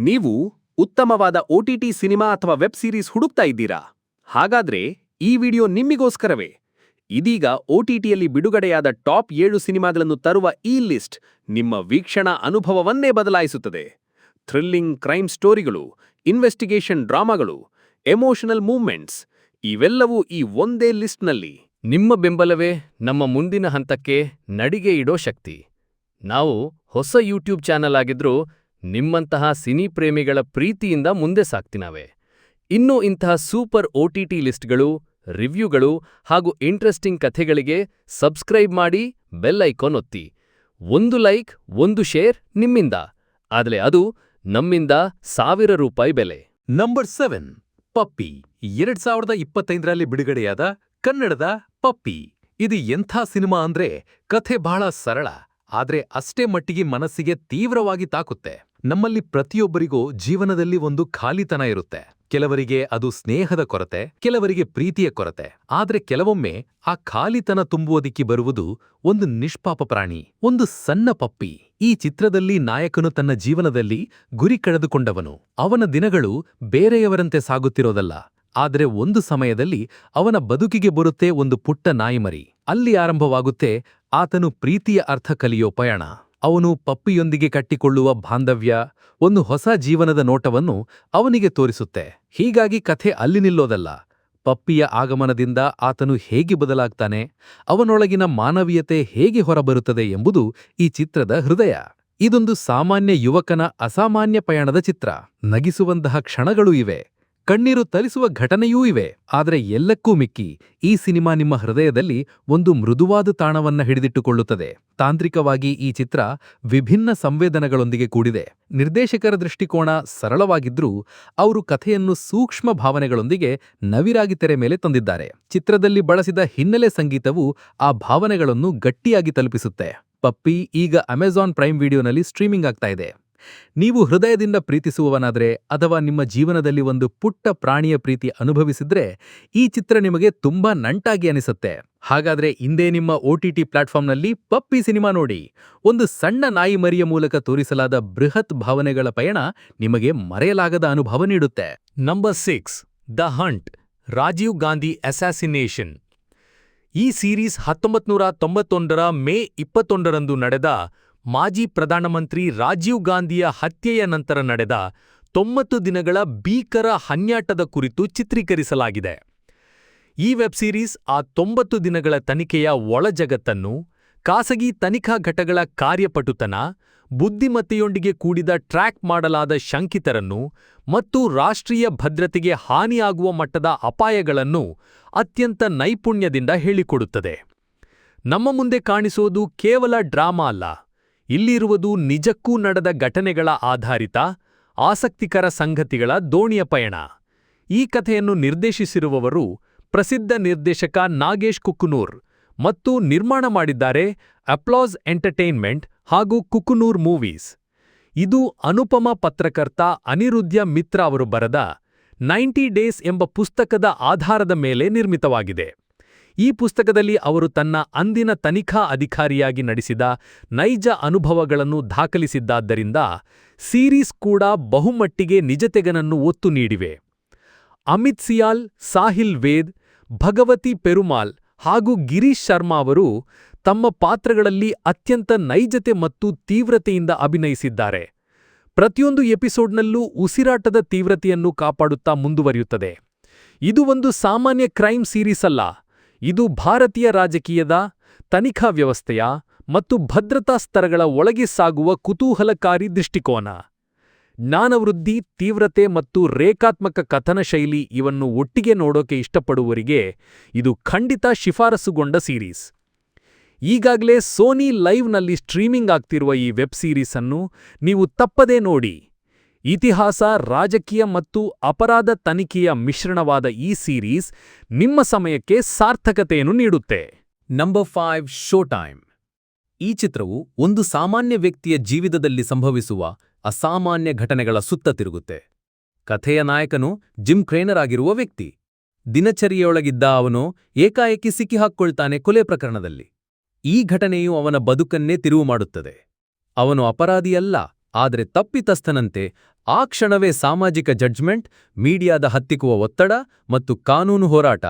ನೀವು ಉತ್ತಮವಾದ OTT cinema ಅಥವಾ ವೆಬ್ ಸೀರೀಸ್ ಹುಡುಕ್ತಾ ಇದ್ದೀರಾ? ಹಾಗಾದ್ರೆ ಈ ವಿಡಿಯೋ ನಿಮ್ಮಿಗೋಸ್ಕರವೇ. ಇದೀಗ OTTಯಲ್ಲಿ ಬಿಡುಗಡೆಯಾದ ಟಾಪ್ 7 ಸಿನಿಮಾಗಳನ್ನು ತರುವ ಈ ಲಿಸ್ಟ್ ನಿಮ್ಮ ವೀಕ್ಷಣಾ ಅನುಭವವನ್ನೇ ಬದಲಾಯಿಸುತ್ತದೆ. ಥ್ರಿಲ್ಲಿಂಗ್ ಕ್ರೈಮ್ ಸ್ಟೋರಿಗಳು, ಇನ್ವೆಸ್ಟಿಗೇಷನ್ ಡ್ರಾಮಾಗಳು, ಎಮೋಷನಲ್ ಮೂವ್ಮೆಂಟ್ಸ್ ಇವೆಲ್ಲವೂ ಈ ಒಂದೇ ಲಿಸ್ಟ್ನಲ್ಲಿ. ನಿಮ್ಮ ಬೆಂಬಲವೇ ನಮ್ಮ ಮುಂದಿನ ಹಂತಕ್ಕೆ ನಡಿಗೆ ಇಡೋ ಶಕ್ತಿ. ನಾವು ಹೊಸ ಯೂಟ್ಯೂಬ್ ಚಾನಲ್ ಆಗಿದ್ರೂ ನಿಮ್ಮಂತಹ ಸಿನಿ ಪ್ರೇಮಿಗಳ ಪ್ರೀತಿಯಿಂದ ಮುಂದೆ ಸಾಗ್ತಿನಾವೆ. ಇನ್ನೂ ಇಂತಹ ಸೂಪರ್ OTT ಲಿಸ್ಟ್ಗಳು, ರಿವ್ಯೂಗಳು ಹಾಗೂ ಇಂಟ್ರೆಸ್ಟಿಂಗ್ ಕಥೆಗಳಿಗೆ ಸಬ್ಸ್ಕ್ರೈಬ್ ಮಾಡಿ, ಬೆಲ್ ಐಕಾನ್ ಒತ್ತಿ. ಒಂದು ಲೈಕ್, ಒಂದು ಶೇರ್ ನಿಮ್ಮಿಂದ, ಆದರೆ ಅದು ನಮ್ಮಿಂದ ₹1000 ಬೆಲೆ. ನಂಬರ್ 7 ಪಪ್ಪಿ. 2025ರಲ್ಲಿ ಬಿಡುಗಡೆಯಾದ ಕನ್ನಡದ ಪಪ್ಪಿ. ಇದು ಎಂಥ ಸಿನಿಮಾ ಅಂದ್ರೆ ಕಥೆ ಬಹಳ ಸರಳ, ಆದ್ರೆ ಅಷ್ಟೇ ಮಟ್ಟಿಗೆ ಮನಸ್ಸಿಗೆ ತೀವ್ರವಾಗಿ ತಾಕುತ್ತೆ. ನಮ್ಮಲ್ಲಿ ಪ್ರತಿಯೊಬ್ಬರಿಗೂ ಜೀವನದಲ್ಲಿ ಒಂದು ಖಾಲಿತನ ಇರುತ್ತೆ. ಕೆಲವರಿಗೆ ಅದು ಸ್ನೇಹದ ಕೊರತೆ, ಕೆಲವರಿಗೆ ಪ್ರೀತಿಯ ಕೊರತೆ. ಆದ್ರೆ ಕೆಲವೊಮ್ಮೆ ಆ ಖಾಲಿತನ ತುಂಬುವುದಕ್ಕೆ ಬರುವುದು ಒಂದು ನಿಷ್ಪಾಪ ಪ್ರಾಣಿ, ಒಂದು ಸಣ್ಣ ಪಪ್ಪಿ. ಈ ಚಿತ್ರದಲ್ಲಿ ನಾಯಕನು ತನ್ನ ಜೀವನದಲ್ಲಿ ಗುರಿ ಕಳೆದುಕೊಂಡವನು. ಅವನ ದಿನಗಳು ಬೇರೆಯವರಂತೆ ಸಾಗುತ್ತಿರೋದಲ್ಲ, ಆದರೆ ಒಂದು ಸಮಯದಲ್ಲಿ ಅವನ ಬದುಕಿಗೆ ಬರುತ್ತೆ ಒಂದು ಪುಟ್ಟ ನಾಯಿಮರಿ. ಅಲ್ಲಿ ಆರಂಭವಾಗುತ್ತೆ ಆತನು ಪ್ರೀತಿಯ ಅರ್ಥ ಕಲಿಯೋ ಪಯಣ. ಅವನು ಪಪ್ಪಿಯೊಂದಿಗೆ ಕಟ್ಟಿಕೊಳ್ಳುವ ಬಾಂಧವ್ಯ ಒಂದು ಹೊಸ ಜೀವನದ ನೋಟವನ್ನು ಅವನಿಗೆ ತೋರಿಸುತ್ತೆ. ಹೀಗಾಗಿ ಕಥೆ ಅಲ್ಲಿ ನಿಲ್ಲೋದಲ್ಲ. ಪಪ್ಪಿಯ ಆಗಮನದಿಂದ ಆತನು ಹೇಗೆ ಬದಲಾಗ್ತಾನೆ, ಅವನೊಳಗಿನ ಮಾನವೀಯತೆ ಹೇಗೆ ಹೊರಬರುತ್ತದೆ ಎಂಬುದು ಈ ಚಿತ್ರದ ಹೃದಯ. ಇದೊಂದು ಸಾಮಾನ್ಯ ಯುವಕನ ಅಸಾಮಾನ್ಯ ಪಯಣದ ಚಿತ್ರ. ನಗಿಸುವಂತಹ ಕ್ಷಣಗಳೂ ಇವೆ, ಕಣ್ಣೀರು ತರಿಸುವ ಘಟನೆಯೂ ಇವೆ. ಆದರೆ ಎಲ್ಲಕ್ಕೂ ಮಿಕ್ಕಿ ಈ ಸಿನಿಮಾ ನಿಮ್ಮ ಹೃದಯದಲ್ಲಿ ಒಂದು ಮೃದುವಾದ ತಾಣವನ್ನ ಹಿಡಿದಿಟ್ಟುಕೊಳ್ಳುತ್ತದೆ. ತಾಂತ್ರಿಕವಾಗಿ ಈ ಚಿತ್ರ ವಿಭಿನ್ನ ಸಂವೇದನೆಗಳೊಂದಿಗೆ ಕೂಡಿದೆ. ನಿರ್ದೇಶಕರ ದೃಷ್ಟಿಕೋನ ಸರಳವಾಗಿದ್ರೂ ಅವರು ಕಥೆಯನ್ನು ಸೂಕ್ಷ್ಮ ಭಾವನೆಗಳೊಂದಿಗೆ ನವಿರಾಗಿ ತೆರೆ ಮೇಲೆ ತಂದಿದ್ದಾರೆ. ಚಿತ್ರದಲ್ಲಿ ಬಳಸಿದ ಹಿನ್ನೆಲೆ ಸಂಗೀತವು ಆ ಭಾವನೆಗಳನ್ನು ಗಟ್ಟಿಯಾಗಿ ತಲುಪಿಸುತ್ತೆ. ಪಪ್ಪಿ ಈಗ ಅಮೆಜಾನ್ ಪ್ರೈಮ್ ವಿಡಿಯೋನಲ್ಲಿ ಸ್ಟ್ರೀಮಿಂಗ್ ಆಗ್ತಾ ಇದೆ. ನೀವು ಹೃದಯದಿಂದ ಪ್ರೀತಿಸುವವನಾದ್ರೆ ಅಥವಾ ನಿಮ್ಮ ಜೀವನದಲ್ಲಿ ಒಂದು ಪುಟ್ಟ ಪ್ರಾಣಿಯ ಪ್ರೀತಿ ಅನುಭವಿಸಿದ್ರೆ ಈ ಚಿತ್ರ ನಿಮಗೆ ತುಂಬಾ ನಂಟಾಗಿ ಅನಿಸುತ್ತೆ. ಹಾಗಾದ್ರೆ ಇಂದೇ ನಿಮ್ಮ OTT ಪ್ಲಾಟ್ಫಾರ್ಮ್ನಲ್ಲಿ ಪಪ್ಪಿ ಸಿನಿಮಾ ನೋಡಿ. ಒಂದು ಸಣ್ಣ ನಾಯಿ ಮರಿಯ ಮೂಲಕ ತೋರಿಸಲಾದ ಬೃಹತ್ ಭಾವನೆಗಳ ಪಯಣ ನಿಮಗೆ ಮರೆಯಲಾಗದ ಅನುಭವ ನೀಡುತ್ತೆ. Number 6 the hunt, Rajiv Gandhi assassination. ಈ ಸೀರೀಸ್ 1991ರ ಮೇ 21ರಂದು ನಡೆದ ಮಾಜಿ ಪ್ರಧಾನಮಂತ್ರಿ ರಾಜೀವ್ ಗಾಂಧಿಯ ಹತ್ಯೆಯ ನಂತರ ನಡೆದ 90 ದಿನಗಳ ಭೀಕರ ಹನ್ಯಾಟದ ಕುರಿತು ಚಿತ್ರೀಕರಿಸಲಾಗಿದೆ. ಈ ವೆಬ್ ಸೀರೀಸ್ ಆ 90 ದಿನಗಳ ತನಿಖೆಯ ಒಳಜಗತ್ತನ್ನು, ಖಾಸಗಿ ತನಿಖಾ ಘಟಕಗಳ ಕಾರ್ಯಪಟುತನ, ಬುದ್ಧಿಮತ್ತೆಯೊಂದಿಗೆ ಕೂಡಿದ ಟ್ರ್ಯಾಕ್ ಮಾಡಲಾದ ಶಂಕಿತರನ್ನು ಮತ್ತು ರಾಷ್ಟ್ರೀಯ ಭದ್ರತೆಗೆ ಹಾನಿಯಾಗುವ ಮಟ್ಟದ ಅಪಾಯಗಳನ್ನು ಅತ್ಯಂತ ನೈಪುಣ್ಯದಿಂದ ಹೇಳಿಕೊಡುತ್ತದೆ. ನಮ್ಮ ಮುಂದೆ ಕಾಣಿಸೋದು ಕೇವಲ ಡ್ರಾಮಾ ಅಲ್ಲ, ಇಲ್ಲಿರುವುದು ನಿಜಕ್ಕೂ ನಡೆದ ಘಟನೆಗಳ ಆಧಾರಿತ ಆಸಕ್ತಿಕರ ಸಂಗತಿಗಳ ದೋಣಿಯ ಪಯಣ. ಈ ಕಥೆಯನ್ನು ನಿರ್ದೇಶಿಸಿರುವವರು ಪ್ರಸಿದ್ಧ ನಿರ್ದೇಶಕ ನಾಗೇಶ್ ಕುಕ್ಕನೂರ್ ಮತ್ತು ನಿರ್ಮಾಣ ಮಾಡಿದ್ದಾರೆ ಅಪ್ಲಾಸ್ ಎಂಟರ್ಟೈನ್ಮೆಂಟ್ ಹಾಗೂ ಕುಕ್ಕನೂರ್ ಮೂವೀಸ್. ಇದು ಅನುಪಮ ಪತ್ರಕರ್ತ ಅನಿರುದ್ಧ ಮಿತ್ರ ಅವರು ಬರೆದ 90 ಡೇಸ್ ಎಂಬ ಪುಸ್ತಕದ ಆಧಾರದ ಮೇಲೆ ನಿರ್ಮಿತವಾಗಿದೆ. ಈ ಪುಸ್ತಕದಲ್ಲಿ ಅವರು ತನ್ನ ಅಂದಿನ ತನಿಖಾ ಅಧಿಕಾರಿಯಾಗಿ ನಡೆಸಿದ ನೈಜ ಅನುಭವಗಳನ್ನು ದಾಖಲಿಸಿದ್ದಾದ್ದರಿಂದ ಸೀರೀಸ್ ಕೂಡ ಬಹುಮಟ್ಟಿಗೆ ನಿಜತೆಗನನ್ನು ಒತ್ತು ನೀಡಿವೆ. ಅಮಿತ್ ಸಿಯಾಲ್, ಸಾಹಿಲ್ ವೇದ್, ಭಗವತಿ ಪೆರುಮಾಲ್ ಹಾಗೂ ಗಿರೀಶ್ ಶರ್ಮಾ ಅವರು ತಮ್ಮ ಪಾತ್ರಗಳಲ್ಲಿ ಅತ್ಯಂತ ನೈಜತೆ ಮತ್ತು ತೀವ್ರತೆಯಿಂದ ಅಭಿನಯಿಸಿದ್ದಾರೆ. ಪ್ರತಿಯೊಂದು ಎಪಿಸೋಡ್ನಲ್ಲೂ ಉಸಿರಾಟದ ತೀವ್ರತೆಯನ್ನು ಕಾಪಾಡುತ್ತಾ ಮುಂದುವರಿಯುತ್ತದೆ. ಇದು ಒಂದು ಸಾಮಾನ್ಯ ಕ್ರೈಮ್ ಸೀರೀಸ್ ಅಲ್ಲ, ಇದು ಭಾರತೀಯ ರಾಜಕೀಯದ, ತನಿಖಾ ವ್ಯವಸ್ಥೆಯ ಮತ್ತು ಭದ್ರತಾ ಸ್ತರಗಳ ಒಳಗೆ ಸಾಗುವ ಕುತೂಹಲಕಾರಿ ದೃಷ್ಟಿಕೋನ. ಜ್ಞಾನವೃದ್ಧಿ, ತೀವ್ರತೆ ಮತ್ತು ರೇಖಾತ್ಮಕ ಕಥನ ಶೈಲಿ ಇವನ್ನು ಒಟ್ಟಿಗೆ ನೋಡೋಕೆ ಇಷ್ಟಪಡುವವರಿಗೆ ಇದು ಖಂಡಿತ ಶಿಫಾರಸುಗೊಂಡ ಸೀರೀಸ್. ಈಗಾಗಲೇ ಸೋನಿ ಲೈವ್ನಲ್ಲಿ ಸ್ಟ್ರೀಮಿಂಗ್ ಆಗ್ತಿರುವ ಈ ವೆಬ್ ಸೀರೀಸನ್ನು ನೀವು ತಪ್ಪದೇ ನೋಡಿ. ಇತಿಹಾಸ, ರಾಜಕೀಯ ಮತ್ತು ಅಪರಾಧ ತನಿಖೆಯ ಮಿಶ್ರಣವಾದ ಈ ಸೀರೀಸ್ ನಿಮ್ಮ ಸಮಯಕ್ಕೆ ಸಾರ್ಥಕತೆಯನ್ನು ನೀಡುತ್ತೆ. Number 5 show time. ಈ ಚಿತ್ರವು ಒಂದು ಸಾಮಾನ್ಯ ವ್ಯಕ್ತಿಯ ಜೀವಿತದಲ್ಲಿ ಸಂಭವಿಸುವ ಅಸಾಮಾನ್ಯ ಘಟನೆಗಳ ಸುತ್ತ ತಿರುಗುತ್ತೆ. ಕಥೆಯ ನಾಯಕನು ಜಿಮ್ ಕ್ರೇನರ್ ಆಗಿರುವ ವ್ಯಕ್ತಿ. ದಿನಚರಿಯೊಳಗಿದ್ದ ಅವನು ಏಕಾಏಕಿ ಸಿಕ್ಕಿಹಾಕ್ಕೊಳ್ತಾನೆ ಕೊಲೆ ಪ್ರಕರಣದಲ್ಲಿ. ಈ ಘಟನೆಯು ಅವನ ಬದುಕನ್ನೇ ತಿರುವು ಮಾಡುತ್ತದೆ. ಅವನು ಅಪರಾಧಿಯಲ್ಲ, ಆದರೆ ತಪ್ಪಿತಸ್ಥನಂತೆ ಆ ಕ್ಷಣವೇ ಸಾಮಾಜಿಕ ಜಡ್ಜ್ಮೆಂಟ್, ಮೀಡಿಯಾದ ಹತ್ತಿಕ್ಕುವ ಒತ್ತಡ ಮತ್ತು ಕಾನೂನು ಹೋರಾಟ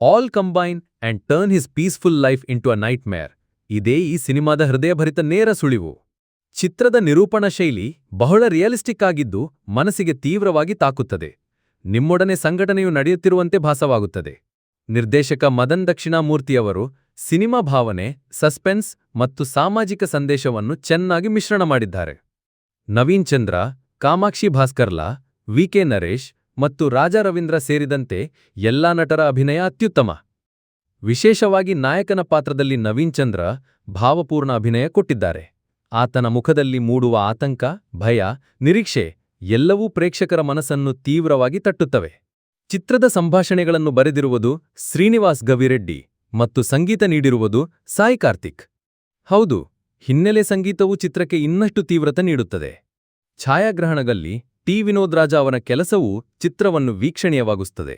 all combine and turn his peaceful life into a nightmare. ಇದೇ ಈ ಸಿನಿಮಾದ ಹೃದಯಭರಿತ ನೇರ ಸುಳಿವು. ಚಿತ್ರದ ನಿರೂಪಣಾ ಶೈಲಿ ಬಹಳ ರಿಯಲಿಸ್ಟಿಕ್ ಆಗಿದ್ದು ಮನಸ್ಸಿಗೆ ತೀವ್ರವಾಗಿ ತಾಕುತ್ತದೆ. ನಿಮ್ಮೊಡನೆ ಸಂಘಟನೆಯು ನಡೆಯುತ್ತಿರುವಂತೆ ಭಾಸವಾಗುತ್ತದೆ. ನಿರ್ದೇಶಕ ಮದನ್ ದಕ್ಷಿಣಾಮೂರ್ತಿಯವರು ಸಿನಿಮಾ ಭಾವನೆ, ಸಸ್ಪೆನ್ಸ್ ಮತ್ತು ಸಾಮಾಜಿಕ ಸಂದೇಶವನ್ನು ಚೆನ್ನಾಗಿ ಮಿಶ್ರಣ ಮಾಡಿದ್ದಾರೆ. ನವೀನ್ ಚಂದ್ರ, ಕಾಮಾಕ್ಷಿ ಭಾಸ್ಕರ್ಲಾ, ವಿ.ಕೆ. ನರೇಶ್ ಮತ್ತು ರಾಜಾ ರವೀಂದ್ರ ಸೇರಿದಂತೆ ಎಲ್ಲಾ ನಟರ ಅಭಿನಯ ಅತ್ಯುತ್ತಮ. ವಿಶೇಷವಾಗಿ ನಾಯಕನ ಪಾತ್ರದಲ್ಲಿ ನವೀನ್ ಚಂದ್ರ ಭಾವಪೂರ್ಣ ಅಭಿನಯ ಕೊಟ್ಟಿದ್ದಾರೆ. ಆತನ ಮುಖದಲ್ಲಿ ಮೂಡುವ ಆತಂಕ, ಭಯ, ನಿರೀಕ್ಷೆ ಎಲ್ಲವೂ ಪ್ರೇಕ್ಷಕರ ಮನಸ್ಸನ್ನು ತೀವ್ರವಾಗಿ ತಟ್ಟುತ್ತವೆ. ಚಿತ್ರದ ಸಂಭಾಷಣೆಗಳನ್ನು ಬರೆದಿರುವುದು ಶ್ರೀನಿವಾಸ್ ಗವಿರೆಡ್ಡಿ ಮತ್ತು ಸಂಗೀತ ನೀಡಿರುವುದು ಸಾಯಿ ಕಾರ್ತಿಕ್. ಹೌದು, ಹಿನ್ನೆಲೆ ಸಂಗೀತವು ಚಿತ್ರಕ್ಕೆ ಇನ್ನಷ್ಟು ತೀವ್ರತೆ ನೀಡುತ್ತದೆ. ಛಾಯಾಗ್ರಹಣದಲ್ಲಿ ಟಿ. ವಿನೋದ್ ರಾಜ ಅವರ ಕೆಲಸವು ಚಿತ್ರವನ್ನು ವೀಕ್ಷಣೀಯವಾಗಿಸುತ್ತದೆ.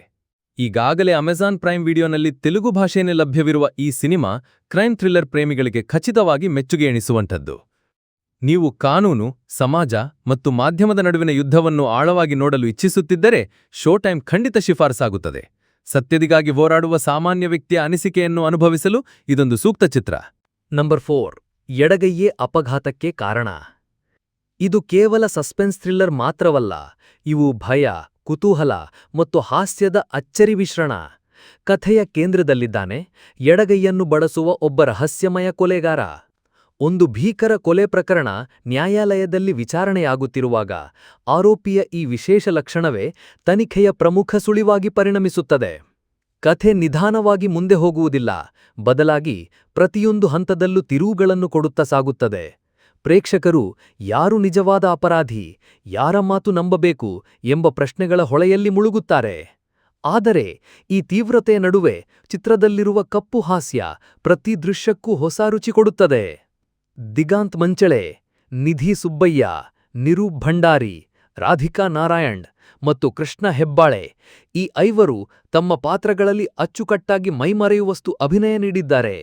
ಈಗಾಗಲೇ ಅಮೆಜಾನ್ ಪ್ರೈಮ್ ವಿಡಿಯೋನಲ್ಲಿ ತೆಲುಗು ಭಾಷೆಯಲ್ಲೇ ಲಭ್ಯವಿರುವ ಈ ಸಿನಿಮಾ ಕ್ರೈಮ್ ಥ್ರಿಲ್ಲರ್ ಪ್ರೇಮಿಗಳಿಗೆ ಖಚಿತವಾಗಿ ಮೆಚ್ಚುಗೆ ಎನಿಸುವಂಥದ್ದು. ನೀವು ಕಾನೂನು, ಸಮಾಜ ಮತ್ತು ಮಾಧ್ಯಮದ ನಡುವಿನ ಯುದ್ಧವನ್ನು ಆಳವಾಗಿ ನೋಡಲು ಇಚ್ಛಿಸುತ್ತಿದ್ದರೆ ಶೋ ಟೈಮ್ ಖಂಡಿತ ಶಿಫಾರಸಾಗುತ್ತದೆ. ಸತ್ಯದಿಗಾಗಿ ಹೋರಾಡುವ ಸಾಮಾನ್ಯ ವ್ಯಕ್ತಿಯ ಅನಿಸಿಕೆಯನ್ನು ಅನುಭವಿಸಲು ಇದೊಂದು ಸೂಕ್ತ ಚಿತ್ರ. ನಂಬರ್ 4. ಎಡಗೈಯೇ ಅಪಘಾತಕ್ಕೆ ಕಾರಣ. ಇದು ಕೇವಲ ಸಸ್ಪೆನ್ಸ್ ಥ್ರಿಲ್ಲರ್ ಮಾತ್ರವಲ್ಲ, ಇವು ಭಯ, ಕುತೂಹಲ ಮತ್ತು ಹಾಸ್ಯದ ಅಚ್ಚರಿ ಮಿಶ್ರಣ. ಕಥೆಯ ಕೇಂದ್ರದಲ್ಲಿದ್ದಾನೆ ಎಡಗೈಯನ್ನು ಬಳಸುವ ಒಬ್ಬ ರಹಸ್ಯಮಯ ಕೊಲೆಗಾರ. ಒಂದು ಭೀಕರ ಕೊಲೆ ಪ್ರಕರಣ ನ್ಯಾಯಾಲಯದಲ್ಲಿ ವಿಚಾರಣೆಯಾಗುತ್ತಿರುವಾಗ ಆರೋಪಿಯ ಈ ವಿಶೇಷ ಲಕ್ಷಣವೇ ತನಿಖೆಯ ಪ್ರಮುಖ ಸುಳಿವಾಗಿ ಪರಿಣಮಿಸುತ್ತದೆ. ಕಥೆ ನಿಧಾನವಾಗಿ ಮುಂದೆ ಹೋಗುವುದಿಲ್ಲ, ಬದಲಾಗಿ ಪ್ರತಿಯೊಂದು ಹಂತದಲ್ಲೂ ತಿರುವುಗಳನ್ನು ಕೊಡುತ್ತಾ ಸಾಗುತ್ತದೆ. ಪ್ರೇಕ್ಷಕರು ಯಾರು ನಿಜವಾದ ಅಪರಾಧಿ, ಯಾರ ಮಾತು ನಂಬಬೇಕು ಎಂಬ ಪ್ರಶ್ನೆಗಳ ಹೊಳೆಯಲ್ಲಿ ಮುಳುಗುತ್ತಾರೆ. ಆದರೆ ಈ ತೀವ್ರತೆಯ ನಡುವೆ ಚಿತ್ರದಲ್ಲಿರುವ ಕಪ್ಪು ಹಾಸ್ಯ ಪ್ರತಿ ದೃಶ್ಯಕ್ಕೂ ಹೊಸ ರುಚಿ ಕೊಡುತ್ತದೆ. ದಿಗಾಂತ್ ಮಂಚಳೆ, ನಿಧಿ ಸುಬ್ಬಯ್ಯ, ನಿರೂಪ್ ಭಂಡಾರಿ, ರಾಧಿಕಾ ನಾರಾಯಣ್ ಮತ್ತು ಕೃಷ್ಣ ಹೆಬ್ಬಾಳೆ ಈ 5 ತಮ್ಮ ಪಾತ್ರಗಳಲ್ಲಿ ಅಚ್ಚುಕಟ್ಟಾಗಿ ಮೈಮರೆಯುವಷ್ಟು ಅಭಿನಯ ನೀಡಿದ್ದಾರೆ.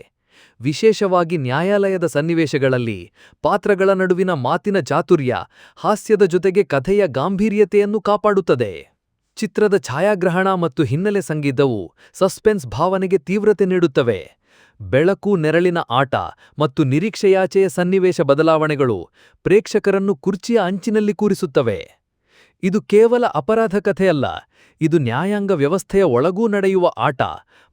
ವಿಶೇಷವಾಗಿ ನ್ಯಾಯಾಲಯದ ಸನ್ನಿವೇಶಗಳಲ್ಲಿ ಪಾತ್ರಗಳ ನಡುವಿನ ಮಾತಿನ ಚಾತುರ್ಯ ಹಾಸ್ಯದ ಜೊತೆಗೆ ಕಥೆಯ ಗಾಂಭೀರ್ಯತೆಯನ್ನು ಕಾಪಾಡುತ್ತದೆ. ಚಿತ್ರದ ಛಾಯಾಗ್ರಹಣ ಮತ್ತು ಹಿನ್ನೆಲೆ ಸಂಗೀತವು ಸಸ್ಪೆನ್ಸ್ ಭಾವನೆಗೆ ತೀವ್ರತೆ ನೀಡುತ್ತವೆ. ಬೆಳಕು, ನೆರಳಿನ ಆಟ ಮತ್ತು ನಿರೀಕ್ಷೆಯಾಚೆಯ ಸನ್ನಿವೇಶ ಬದಲಾವಣೆಗಳು ಪ್ರೇಕ್ಷಕರನ್ನು ಕುರ್ಚಿಯ ಅಂಚಿನಲ್ಲಿ ಕೂರಿಸುತ್ತವೆ. ಇದು ಕೇವಲ ಅಪರಾಧ ಕಥೆಯಲ್ಲ, ಇದು ನ್ಯಾಯಾಂಗ ವ್ಯವಸ್ಥೆಯ ಒಳಗೂ ನಡೆಯುವ ಆಟ,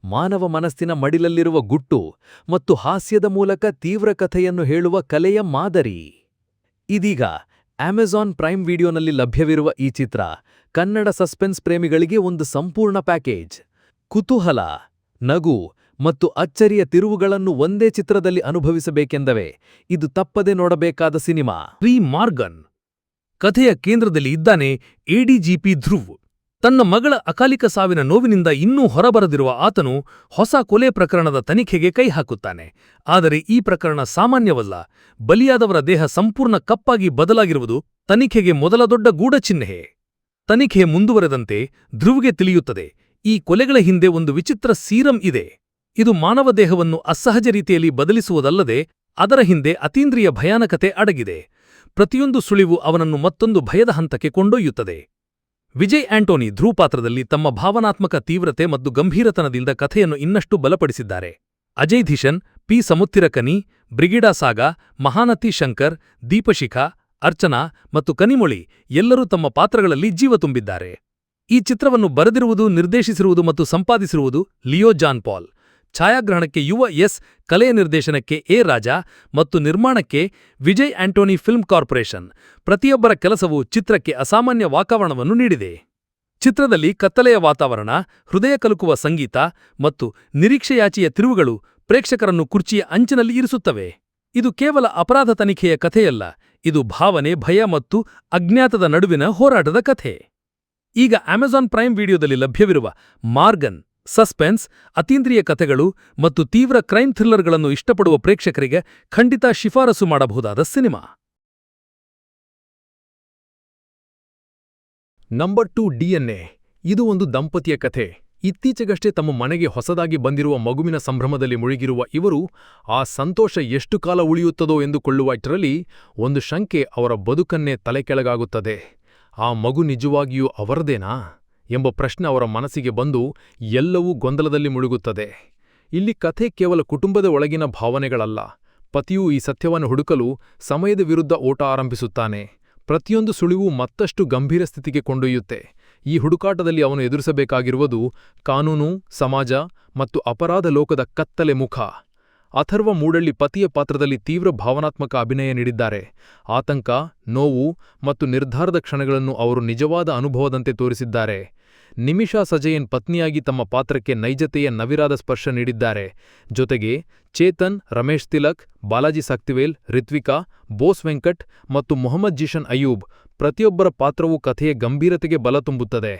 ಮಾನವ ಮನಸ್ಸಿನ ಮಡಿಲಲ್ಲಿರುವ ಗುಟ್ಟು ಮತ್ತು ಹಾಸ್ಯದ ಮೂಲಕ ತೀವ್ರ ಕಥೆಯನ್ನು ಹೇಳುವ ಕಲೆಯ ಮಾದರಿ. ಇದೀಗ ಅಮೆಜಾನ್ ಪ್ರೈಮ್ ವಿಡಿಯೋನಲ್ಲಿ ಲಭ್ಯವಿರುವ ಈ ಚಿತ್ರ ಕನ್ನಡ ಸಸ್ಪೆನ್ಸ್ ಪ್ರೇಮಿಗಳಿಗೆ ಒಂದು ಸಂಪೂರ್ಣ ಪ್ಯಾಕೇಜ್. ಕುತೂಹಲ, ನಗು ಮತ್ತು ಅಚ್ಚರಿಯ ತಿರುವುಗಳನ್ನು ಒಂದೇ ಚಿತ್ರದಲ್ಲಿ ಅನುಭವಿಸಬೇಕೆಂದವೇ ಇದು ತಪ್ಪದೆ ನೋಡಬೇಕಾದ ಸಿನಿಮಾ. ಮಾರ್ಗನ್ ಕಥೆಯ ಕೇಂದ್ರದಲ್ಲಿ ಇದ್ದಾನೆ ಎಡಿಜಿಪಿ ಧ್ರುವ್. ತನ್ನ ಮಗಳ ಅಕಾಲಿಕ ಸಾವಿನ ನೋವಿನಿಂದ ಇನ್ನೂ ಹೊರಬರದಿರುವ ಆತನು ಹೊಸ ಕೊಲೆ ಪ್ರಕರಣದ ತನಿಖೆಗೆ ಕೈ ಹಾಕುತ್ತಾನೆ. ಆದರೆ ಈ ಪ್ರಕರಣ ಸಾಮಾನ್ಯವಲ್ಲ. ಬಲಿಯಾದವರ ದೇಹ ಸಂಪೂರ್ಣ ಕಪ್ಪಾಗಿ ಬದಲಾಗಿರುವುದು ತನಿಖೆಗೆ ಮೊದಲ ದೊಡ್ಡ ಗೂಢಚಿಹ್ನೆ. ತನಿಖೆ ಮುಂದುವರೆದಂತೆ ಧ್ರುವ್ಗೆ ತಿಳಿಯುತ್ತದೆ, ಈ ಕೊಲೆಗಳ ಹಿಂದೆ ಒಂದು ವಿಚಿತ್ರ ಸೀರಂ ಇದೆ. ಇದು ಮಾನವ ದೇಹವನ್ನು ಅಸಹಜ ರೀತಿಯಲ್ಲಿ ಬದಲಿಸುವುದಲ್ಲದೆ ಅದರ ಹಿಂದೆ ಅತೀಂದ್ರಿಯ ಭಯಾನಕತೆ ಅಡಗಿದೆ. ಪ್ರತಿಯೊಂದು ಸುಳಿವು ಅವನನ್ನು ಮತ್ತೊಂದು ಭಯದ ಹಂತಕ್ಕೆ ಕೊಂಡೊಯ್ಯುತ್ತದೆ. ವಿಜಯ್ ಆಂಟೋನಿ ಧ್ರುವ್ ಪಾತ್ರದಲ್ಲಿ ತಮ್ಮ ಭಾವನಾತ್ಮಕ ತೀವ್ರತೆ ಮತ್ತು ಗಂಭೀರತನದಿಂದ ಕಥೆಯನ್ನು ಇನ್ನಷ್ಟು ಬಲಪಡಿಸಿದ್ದಾರೆ. ಅಜಯ್ ಧಿಷನ್, ಪಿ. ಸಮುತ್ತಿರಕನಿ, ಬ್ರಿಗಿಡಾ ಸಾಗಾ, ಮಹಾನತಿ ಶಂಕರ್, ದೀಪಶಿಖಾ, ಅರ್ಚನಾ ಮತ್ತು ಕನಿಮೊಳಿ ಎಲ್ಲರೂ ತಮ್ಮ ಪಾತ್ರಗಳಲ್ಲಿ ಜೀವ ತುಂಬಿದ್ದಾರೆ. ಈ ಚಿತ್ರವನ್ನು ಬರೆದಿರುವುದು, ನಿರ್ದೇಶಿಸಿರುವುದು ಮತ್ತು ಸಂಪಾದಿಸಿರುವುದು ಲಿಯೋ ಜಾನ್ ಪಾಲ್. ಛಾಯಾಗ್ರಹಣಕ್ಕೆ ಯುವ ಎಸ್. ಕಲೆಯ ನಿರ್ದೇಶನಕ್ಕೆ ಎ. ರಾಜಾ ಮತ್ತು ನಿರ್ಮಾಣಕ್ಕೆ ವಿಜಯ್ ಆಂಟೋನಿ ಫಿಲ್ಮ್ ಕಾರ್ಪೊರೇಷನ್. ಪ್ರತಿಯೊಬ್ಬರ ಕೆಲಸವು ಚಿತ್ರಕ್ಕೆ ಅಸಾಮಾನ್ಯ ವಾತಾವರಣವನ್ನು ನೀಡಿದೆ. ಚಿತ್ರದಲ್ಲಿ ಕತ್ತಲೆಯ ವಾತಾವರಣ, ಹೃದಯ ಕಲುಕುವ ಸಂಗೀತ ಮತ್ತು ನಿರೀಕ್ಷೆಯಾಚೆಯ ತಿರುವುಗಳು ಪ್ರೇಕ್ಷಕರನ್ನು ಕುರ್ಚಿಯ ಅಂಚಿನಲ್ಲಿ ಇರಿಸುತ್ತವೆ. ಇದು ಕೇವಲ ಅಪರಾಧ ತನಿಖೆಯ ಕಥೆಯಲ್ಲ, ಇದು ಭಾವನೆ, ಭಯ ಮತ್ತು ಅಜ್ಞಾತದ ನಡುವಿನ ಹೋರಾಟದ ಕಥೆ. ಈಗ ಅಮೆಜಾನ್ ಪ್ರೈಮ್ ವಿಡಿಯೋದಲ್ಲಿ ಲಭ್ಯವಿರುವ ಮಾರ್ಗನ್ ಸಸ್ಪೆನ್ಸ್, ಅತೀಂದ್ರಿಯ ಕಥೆಗಳು ಮತ್ತು ತೀವ್ರ ಕ್ರೈಮ್ ಥ್ರಿಲ್ಲರ್ಗಳನ್ನು ಇಷ್ಟಪಡುವ ಪ್ರೇಕ್ಷಕರಿಗೆ ಖಂಡಿತ ಶಿಫಾರಸು ಮಾಡಬಹುದಾದ ಸಿನಿಮಾ. Number 2 DNA. ಇದು ಒಂದು ದಂಪತಿಯ ಕಥೆ. ಇತ್ತೀಚೆಗಷ್ಟೇ ತಮ್ಮ ಮನೆಗೆ ಹೊಸದಾಗಿ ಬಂದಿರುವ ಮಗುವಿನ ಸಂಭ್ರಮದಲ್ಲಿ ಮುಳುಗಿರುವ ಇವರು ಆ ಸಂತೋಷ ಎಷ್ಟು ಕಾಲ ಉಳಿಯುತ್ತದೋ ಎಂದುಕೊಳ್ಳುವಷ್ಟರಲ್ಲಿ ಒಂದು ಶಂಕೆ ಅವರ ಬದುಕನ್ನೇ ತಲೆಕೆಳಗಾಗುತ್ತದೆ. ಆ ಮಗು ನಿಜವಾಗಿಯೂ ಅವರದೇನಾ ಎಂಬ ಪ್ರಶ್ನೆ ಅವರ ಮನಸ್ಸಿಗೆ ಬಂದು ಎಲ್ಲವೂ ಗೊಂದಲದಲ್ಲಿ ಮುಳುಗುತ್ತದೆ. ಇಲ್ಲಿ ಕಥೆ ಕೇವಲ ಕುಟುಂಬದ ಒಳಗಿನ ಭಾವನೆಗಳಲ್ಲ. ಪತಿಯು ಈ ಸತ್ಯವನ್ನು ಹುಡುಕಲು ಸಮಯದ ವಿರುದ್ಧ ಓಟ ಆರಂಭಿಸುತ್ತಾನೆ. ಪ್ರತಿಯೊಂದು ಸುಳಿವು ಮತ್ತಷ್ಟು ಗಂಭೀರ ಸ್ಥಿತಿಗೆ ಕೊಂಡೊಯ್ಯುತ್ತೆ. ಈ ಹುಡುಕಾಟದಲ್ಲಿ ಅವನು ಎದುರಿಸಬೇಕಾಗಿರುವುದು ಕಾನೂನು, ಸಮಾಜ ಮತ್ತು ಅಪರಾಧ ಲೋಕದ ಕತ್ತಲೆ ಮುಖ. ಅಥರ್ವ ಮೂಡಳ್ಳಿ ಪತಿಯ ಪಾತ್ರದಲ್ಲಿ ತೀವ್ರ ಭಾವನಾತ್ಮಕ ಅಭಿನಯ ನೀಡಿದ್ದಾರೆ. ಆತಂಕ, ನೋವು ಮತ್ತು ನಿರ್ಧಾರದ ಕ್ಷಣಗಳನ್ನು ಅವರು ನಿಜವಾದ ಅನುಭವದಂತೆ ತೋರಿಸಿದ್ದಾರೆ. ನಿಮಿಷಾ ಸಜಯನ್ ಪತ್ನಿಯಾಗಿ ತಮ್ಮ ಪಾತ್ರಕ್ಕೆ ನೈಜತೆಯ ನವಿರಾದ ಸ್ಪರ್ಶ ನೀಡಿದ್ದಾರೆ. ಜೊತೆಗೆ ಚೇತನ್, ರಮೇಶ್ ತಿಲಕ್, ಬಾಲಾಜಿ ಸಕ್ತಿವೇಲ್, ರಿತ್ವಿಕಾ, ಬೋಸ್ ವೆಂಕಟ್ ಮತ್ತು ಮೊಹಮ್ಮದ್ ಜಿಷನ್ ಅಯೂಬ್ ಪ್ರತಿಯೊಬ್ಬರ ಪಾತ್ರವೂ ಕಥೆಯ ಗಂಭೀರತೆಗೆ ಬಲ ತುಂಬುತ್ತದೆ.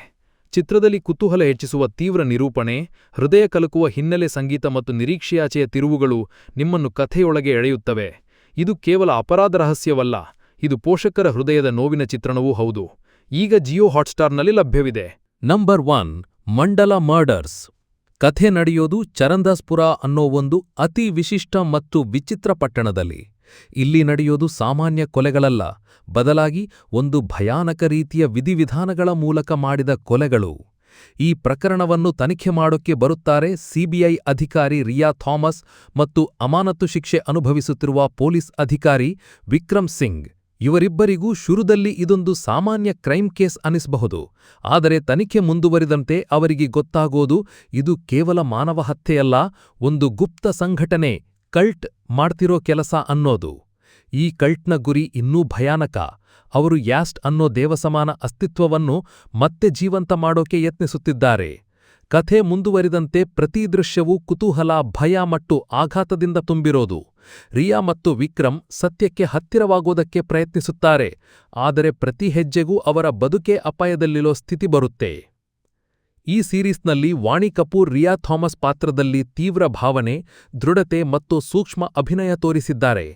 ಚಿತ್ರದಲ್ಲಿ ಕುತೂಹಲ ಹೆಚ್ಚಿಸುವ ತೀವ್ರ ನಿರೂಪಣೆ, ಹೃದಯ ಕಲಕುವ ಹಿನ್ನೆಲೆ ಸಂಗೀತ ಮತ್ತು ನಿರೀಕ್ಷೆಯಾಚೆಯ ತಿರುವುಗಳು ನಿಮ್ಮನ್ನು ಕಥೆಯೊಳಗೆ ಎಳೆಯುತ್ತವೆ. ಇದು ಕೇವಲ ಅಪರಾಧ ರಹಸ್ಯವಲ್ಲ, ಇದು ಪೋಷಕರ ಹೃದಯದ ನೋವಿನ ಚಿತ್ರಣವೂ ಹೌದು. ಈಗ ಜಿಯೋ ಹಾಟ್‌ಸ್ಟಾರ್‌ನಲ್ಲಿ ಲಭ್ಯವಿದೆ. ನಂಬರ್ 1 ಮಂಡಲ ಮರ್ಡರ್ಸ್. ಕಥೆ ನಡೆಯೋದು ಚರಂದಾಸ್ಪುರ ಅನ್ನೋ ಒಂದು ಅತಿ ವಿಶಿಷ್ಟ ಮತ್ತು ವಿಚಿತ್ರ ಪಟ್ಟಣದಲ್ಲಿ. ಇಲ್ಲಿ ನಡೆಯೋದು ಸಾಮಾನ್ಯ ಕೊಲೆಗಳಲ್ಲ, ಬದಲಾಗಿ ಒಂದು ಭಯಾನಕ ರೀತಿಯ ವಿಧಿವಿಧಾನಗಳ ಮೂಲಕ ಮಾಡಿದ ಕೊಲೆಗಳು. ಈ ಪ್ರಕರಣವನ್ನು ತನಿಖೆ ಮಾಡೋಕ್ಕೆ ಬರುತ್ತಾರೆ ಸಿಬಿಐ ಅಧಿಕಾರಿ ರಿಯಾ ಥಾಮಸ್ ಮತ್ತು ಅಮಾನತು ಶಿಕ್ಷೆ ಅನುಭವಿಸುತ್ತಿರುವ ಪೊಲೀಸ್ ಅಧಿಕಾರಿ ವಿಕ್ರಮ್ ಸಿಂಗ್. ಇವರಿಬ್ಬರಿಗೂ ಶುರುದಲ್ಲಿ ಇದೊಂದು ಸಾಮಾನ್ಯ ಕ್ರೈಮ್ ಕೇಸ್ ಅನಿಸಬಹುದು, ಆದರೆ ತನಿಖೆ ಮುಂದುವರಿದಂತೆ ಅವರಿಗೆ ಗೊತ್ತಾಗೋದು ಇದು ಕೇವಲ ಮಾನವ ಹತ್ಯೆಯಲ್ಲ, ಒಂದು ಗುಪ್ತ ಸಂಘಟನೆ ಕಲ್ಟ್ ಮಾಡ್ತಿರೋ ಕೆಲಸ ಅನ್ನೋದು. ಈ ಕಲ್ಟ್ನ ಗುರಿ ಇನ್ನೂ ಭಯಾನಕ. ಅವರು ಯಾಸ್ಟ್ ಅನ್ನೋ ದೇವಸಮಾನ ಅಸ್ತಿತ್ವವನ್ನು ಮತ್ತೆ ಜೀವಂತ ಮಾಡೋಕೆ ಯತ್ನಿಸುತ್ತಿದ್ದಾರೆ. ಕಥೆ ಮುಂದುವರಿದಂತೆ ಪ್ರತಿ ದೃಶ್ಯವೂ ಕುತೂಹಲ, ಭಯ ಮತ್ತು ಆಘಾತದಿಂದ ತುಂಬಿರೋದು. ರಿಯಾ ಮತ್ತು ವಿಕ್ರಮ್ ಸತ್ಯಕ್ಕೆ ಹತ್ತಿರವಾಗೋದಕ್ಕೆ ಪ್ರಯತ್ನಿಸುತ್ತಾರೆ, ಆದರೆ ಪ್ರತಿ ಹೆಜ್ಜೆಗೂ ಅವರ ಬದುಕೇ ಅಪಾಯದಲ್ಲಿರೋ ಸ್ಥಿತಿ ಬರುತ್ತೆ. ಈ ಸೀರೀಸ್ನಲ್ಲಿ ವಾಣಿ ಕಪೂರ್ ರಿಯಾ ಥಾಮಸ್ ಪಾತ್ರದಲ್ಲಿ ತೀವ್ರ ಭಾವನೆ, ದೃಢತೆ ಮತ್ತು ಸೂಕ್ಷ್ಮ ಅಭಿನಯ ತೋರಿಸಿದ್ದಾರೆ.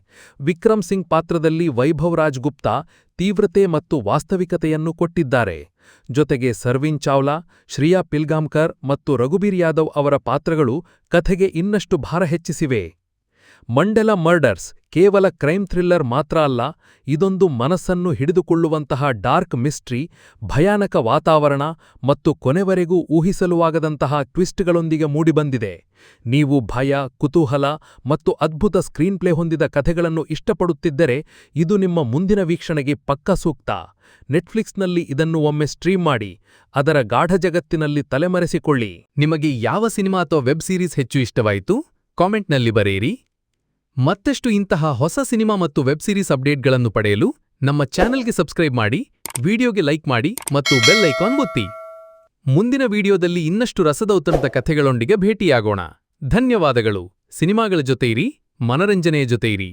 ವಿಕ್ರಮ್ ಸಿಂಗ್ ಪಾತ್ರದಲ್ಲಿ ವೈಭವ್ ರಾಜ್ ಗುಪ್ತಾ ತೀವ್ರತೆ ಮತ್ತು ವಾಸ್ತವಿಕತೆಯನ್ನು ಕೊಟ್ಟಿದ್ದಾರೆ. ಜೊತೆಗೆ ಸರ್ವಿನ್ ಚಾವ್ಲಾ, ಶ್ರಿಯಾ ಪಿಲ್ಗಾಂಕರ್ ಮತ್ತು ರಘುಬೀರ್ ಯಾದವ್ ಅವರ ಪಾತ್ರಗಳು ಕಥೆಗೆ ಇನ್ನಷ್ಟು ಭಾರ ಹೆಚ್ಚಿಸಿವೆ. ಮಂಡಲ ಮರ್ಡರ್ಸ್ ಕೇವಲ ಕ್ರೈಮ್ ಥ್ರಿಲ್ಲರ್ ಮಾತ್ರ ಅಲ್ಲ, ಇದೊಂದು ಮನಸ್ಸನ್ನು ಹಿಡಿದುಕೊಳ್ಳುವಂತಹ ಡಾರ್ಕ್ ಮಿಸ್ಟ್ರಿ, ಭಯಾನಕ ವಾತಾವರಣ ಮತ್ತು ಕೊನೆವರೆಗೂ ಊಹಿಸಲುವಾಗದಂತಹ ಟ್ವಿಸ್ಟ್ಗಳೊಂದಿಗೆ ಮೂಡಿಬಂದಿದೆ. ನೀವು ಭಯ, ಕುತೂಹಲ ಮತ್ತು ಅದ್ಭುತ ಸ್ಕ್ರೀನ್ ಪ್ಲೇ ಹೊಂದಿದ ಕಥೆಗಳನ್ನು ಇಷ್ಟಪಡುತ್ತಿದ್ದರೆ ಇದು ನಿಮ್ಮ ಮುಂದಿನ ವೀಕ್ಷಣೆಗೆ ಪಕ್ಕಾ ಸೂಕ್ತ. ನೆಟ್ಫ್ಲಿಕ್ಸ್ನಲ್ಲಿ ಇದನ್ನು ಒಮ್ಮೆ ಸ್ಟ್ರೀಮ್ ಮಾಡಿ, ಅದರ ಗಾಢ ಜಗತ್ತಿನಲ್ಲಿ ತಲೆಮರೆಸಿಕೊಳ್ಳಿ. ನಿಮಗೆ ಯಾವ ಸಿನಿಮಾ ಅಥವಾ ವೆಬ್ ಸೀರೀಸ್ ಹೆಚ್ಚು ಇಷ್ಟವಾಯಿತು? ಕಾಮೆಂಟ್ನಲ್ಲಿ ಬರೆಯಿರಿ. ಮತ್ತಷ್ಟು ಇಂತಹ ಹೊಸ ಸಿನಿಮಾ ಮತ್ತು ವೆಬ್ ಸೀರೀಸ್ ಅಪ್ಡೇಟ್ಗಳನ್ನು ಪಡೆಯಲು ನಮ್ಮ ಚಾನೆಲ್ಗೆ ಸಬ್ಸ್ಕ್ರೈಬ್ ಮಾಡಿ, ವಿಡಿಯೋಗೆ ಲೈಕ್ ಮಾಡಿ ಮತ್ತು ಬೆಲ್ ಐಕಾನ್ ಒತ್ತಿ. ಮುಂದಿನ ವಿಡಿಯೋದಲ್ಲಿ ಇನ್ನಷ್ಟು ರಸದೌತಣದ ಕಥೆಗಳೊಂದಿಗೆ ಭೇಟಿಯಾಗೋಣ. ಧನ್ಯವಾದಗಳು. ಸಿನಿಮಾಗಳ ಜೊತೆ ಇರಿ, ಮನರಂಜನೆಯ ಜೊತೆ ಇರಿ.